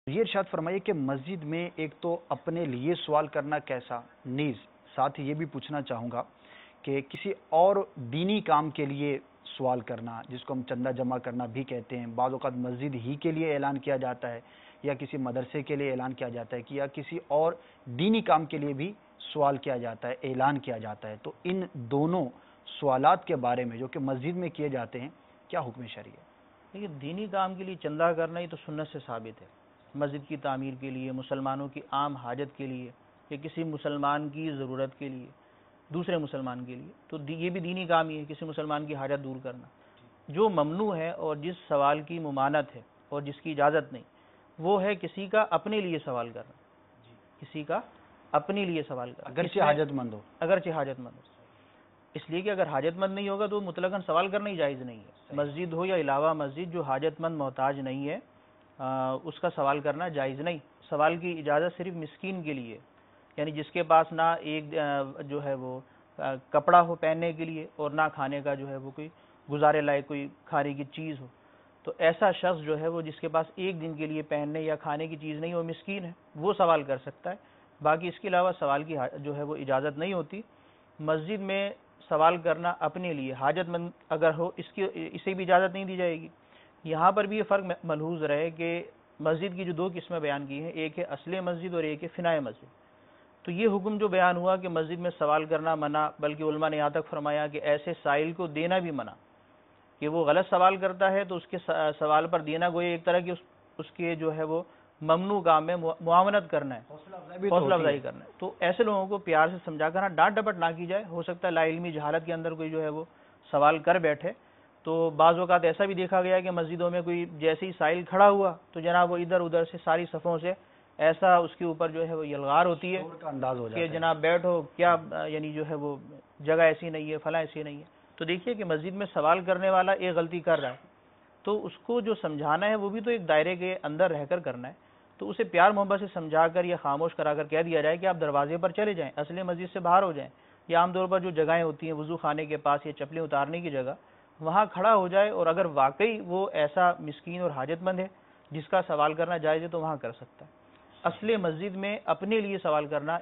یہ ارشاد فرمائیے کہ مسجد میں ایک تو اپنے لیے سوال کرنا کیسا، نیز ساتھ ہی یہ بھی پوچھنا چاہوں گا کہ کسی اور دینی کام کے لیے سوال کرنا، جس کو ہم چندہ جمع کرنا بھی کہتے ہیں، بعض اوقات مسجد ہی کے لیے اعلان کیا جاتا ہے یا کسی مدرسے کے لیے اعلان کیا جاتا ہے کہ یا کسی اور دینی کام کے لیے بھی سوال کیا جاتا ہے، اعلان کیا جاتا ہے، تو ان دونوں سوالات کے بارے میں جو کہ مسجد میں کیے جاتے ہیں کیا حکم شرعی ہے؟ دیکھیے، دینی کام کے لیے چندہ کرنا ہی تو سنت سے ثابت ہے۔ مسجد کی تعمیر کے لیے، مسلمانوں کی عام حاجت کے لیے، یا کسی مسلمان کی ضرورت کے لیے، دوسرے مسلمان کے لیے، تو یہ بھی دینی کام ہی ہے، کسی مسلمان کی حاجت دور کرنا۔ جو ممنوع ہے اور جس سوال کی ممانعت ہے اور جس کی اجازت نہیں، وہ ہے کسی کا اپنے لیے سوال کرنا، کسی کا اپنے لیے سوال کرنا، اگرچہ حاجت مند ہو، اگرچہ حاجت مند ہو۔ اس لیے کہ اگر حاجت مند نہیں ہوگا تو مطلقاً سوال کرنا ہی جائز نہیں ہے۔ مسجد ہو یا علاوہ مسجد، جو حاجت مند محتاج نہیں ہے اس کا سوال کرنا جائز نہیں۔ سوال کی اجازت صرف مسکین کے لیے، یعنی جس کے پاس نہ ایک جو ہے وہ کپڑا ہو پہننے کے لیے اور نہ کھانے کا جو ہے وہ کوئی گزارے لائق کوئی کھانے کی چیز ہو، تو ایسا شخص جو ہے وہ جس کے پاس ایک دن کے لیے پہننے یا کھانے کی چیز نہیں، وہ مسکین ہے، وہ سوال کر سکتا ہے۔ باقی اس کے علاوہ سوال کی جو ہے وہ اجازت نہیں ہوتی۔ مسجد میں سوال کرنا اپنے لیے حاجت مند اگر ہو، اسے بھی اجازت نہیں دی جائے گی۔ یہاں پر بھی یہ فرق ملحوظ رہے کہ مسجد کی جو دو قسمیں بیان کی ہیں، ایک ہے اصل مسجد اور ایک ہے فنائے مسجد۔ تو یہ حکم جو بیان ہوا کہ مسجد میں سوال کرنا منع، بلکہ علماء نے یہاں تک فرمایا کہ ایسے سائل کو دینا بھی منع، کہ وہ غلط سوال کرتا ہے تو اس کے سوال پر دینا گویا ایک طرح کی اس کے جو ہے وہ ممنوع کام میں معاونت کرنا ہے، حوصلہ افزائی کرنا ہے۔ تو ایسے لوگوں کو پیار سے سمجھا کر ڈانٹ ڈپٹ نہ کی جائے۔ ہو سکتا ہے لا علمی جہالت کے اندر کوئی جو ہے وہ سوال کر بیٹھے، تو بعض اوقات ایسا بھی دیکھا گیا کہ مسجدوں میں کوئی جیسے ہی سائل کھڑا ہوا تو جناب وہ ادھر ادھر سے ساری صفوں سے ایسا اس کے اوپر جو ہے وہ یلغار ہوتی ہے کہ جناب بیٹھو، کیا یعنی جو ہے وہ جگہ ایسی نہیں ہے، فلاں ایسی نہیں ہے۔ تو دیکھیے کہ مسجد میں سوال کرنے والا ایک غلطی کر رہا ہے تو اس کو جو سمجھانا ہے وہ بھی تو ایک دائرے کے اندر رہ کر کرنا ہے۔ تو اسے پیار محبت سے سمجھا کر یا خاموش کرا کر کہہ دیا جائے کہ آپ دروازے پر چلے جائیں، اصل مسجد سے باہر ہو جائیں، یا عام طور پر جو جگہیں ہوتی ہیں وضو خانے کے پاس یا چپلیں اتارنے کی جگہ، وہاں کھڑا ہو جائے، اور اگر واقعی وہ ایسا مسکین اور حاجت مند ہے جس کا سوال کرنا جائز ہے تو وہاں کر سکتا ہے۔ اصل مسجد میں اپنے لیے سوال کرنا